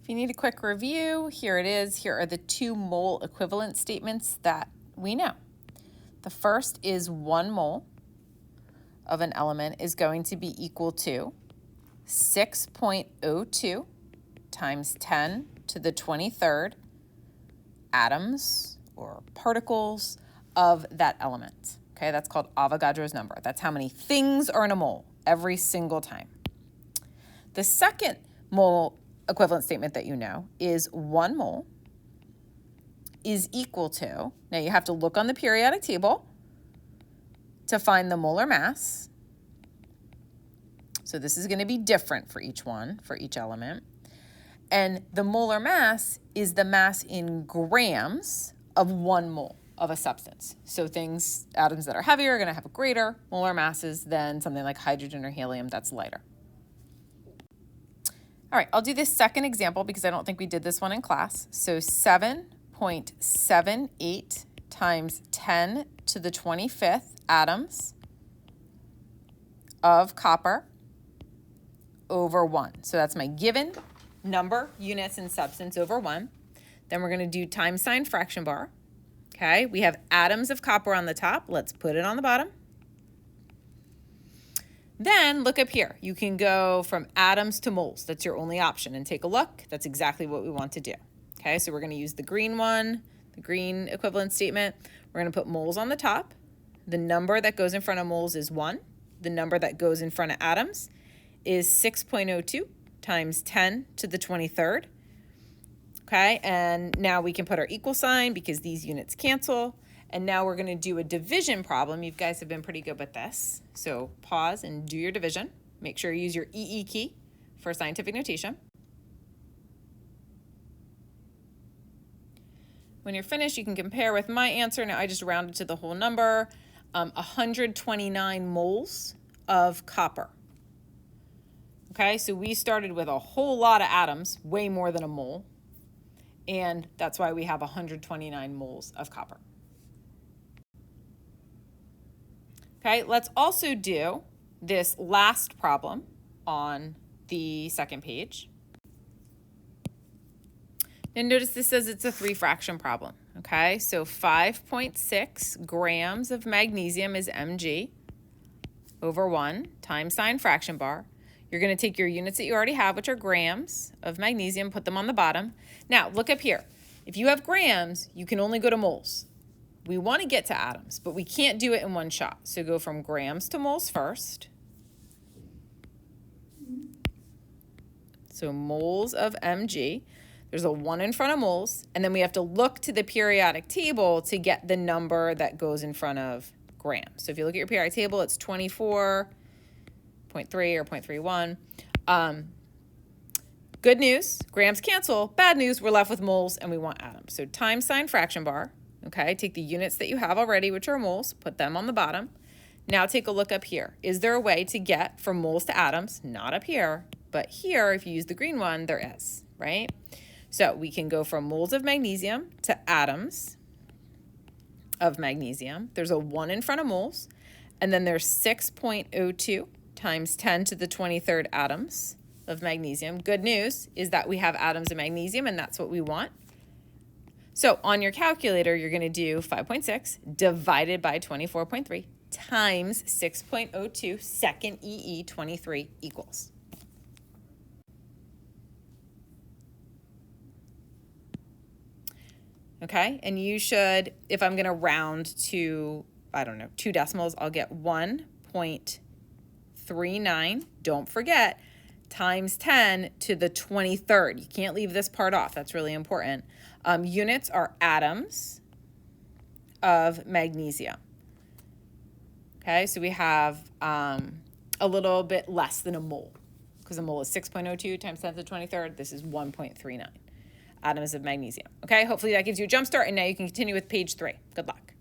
If you need a quick review, here it is. Here are the two mole equivalent statements that we know. The first is 1 mole of an element is going to be equal to 6.02 times 10 to the 23rd atoms or particles of that element. Okay, that's called Avogadro's number. That's how many things are in a mole every single time. The second mole equivalent statement that you know is 1 mole is equal to, now you have to look on the periodic table to find the molar mass. So this is going to be different for each one, for each element. And the molar mass is the mass in grams of 1 mole of a substance. So things, atoms that are heavier are going to have greater molar masses than something like hydrogen or helium that's lighter. All right, I'll do this second example because I don't think we did this one in class. So 7.78 times 10 to the 25th atoms of copper over 1. So that's my given number, units, and substance over 1. Then we're going to do times sign fraction bar. Okay, we have atoms of copper on the top. Let's put it on the bottom. Then look up here. You can go from atoms to moles. That's your only option. And take a look. That's exactly what we want to do. Okay, so we're going to use the green one, the green equivalent statement. We're going to put moles on the top. The number that goes in front of moles is 1. The number that goes in front of atoms is 6.02 times 10 to the 23rd. Okay, and now we can put our equal sign because these units cancel. And now we're going to do a division problem. You guys have been pretty good with this. So pause and do your division. Make sure you use your EE key for scientific notation. When you're finished, you can compare with my answer. Now I just rounded to the whole number. 129 moles of copper. Okay, so we started with a whole lot of atoms, way more than a mole. And that's why we have 129 moles of copper. Okay, let's also do this last problem on the second page. And notice this says it's a 3-fraction problem. Okay, so 5.6 grams of magnesium is mg over 1 times sign fraction bar. You're going to take your units that you already have, which are grams of magnesium, put them on the bottom. Now, look up here. If you have grams, you can only go to moles. We want to get to atoms, but we can't do it in one shot. So go from grams to moles first. So moles of mg. There's a 1 in front of moles, and then we have to look to the periodic table to get the number that goes in front of grams. So if you look at your periodic table, it's 24.3 or 0.31. Good news, grams cancel. Bad news, we're left with moles and we want atoms. So times sign fraction bar. Okay, take the units that you have already, which are moles, put them on the bottom. Now take a look up here. Is there a way to get from moles to atoms? Not up here, but here, if you use the green one, there is, right? So we can go from moles of magnesium to atoms of magnesium. There's a 1 in front of moles, and then there's 6.02 times 10 to the 23rd atoms of magnesium. Good news is that we have atoms of magnesium, and that's what we want. So on your calculator, you're going to do 5.6 divided by 24.3 times 6.02 second EE 23 equals. Okay, and you should, if I'm going to round to, I don't know, 2 decimals, I'll get 1.39. Don't forget, times 10 to the 23rd. You can't leave this part off. That's really important. Units are atoms of magnesium. Okay, so we have a little bit less than a mole because a mole is 6.02 times 10 to the 23rd. This is 1.39 atoms of magnesium. Okay, hopefully that gives you a jump start, and now you can continue with page 3. Good luck.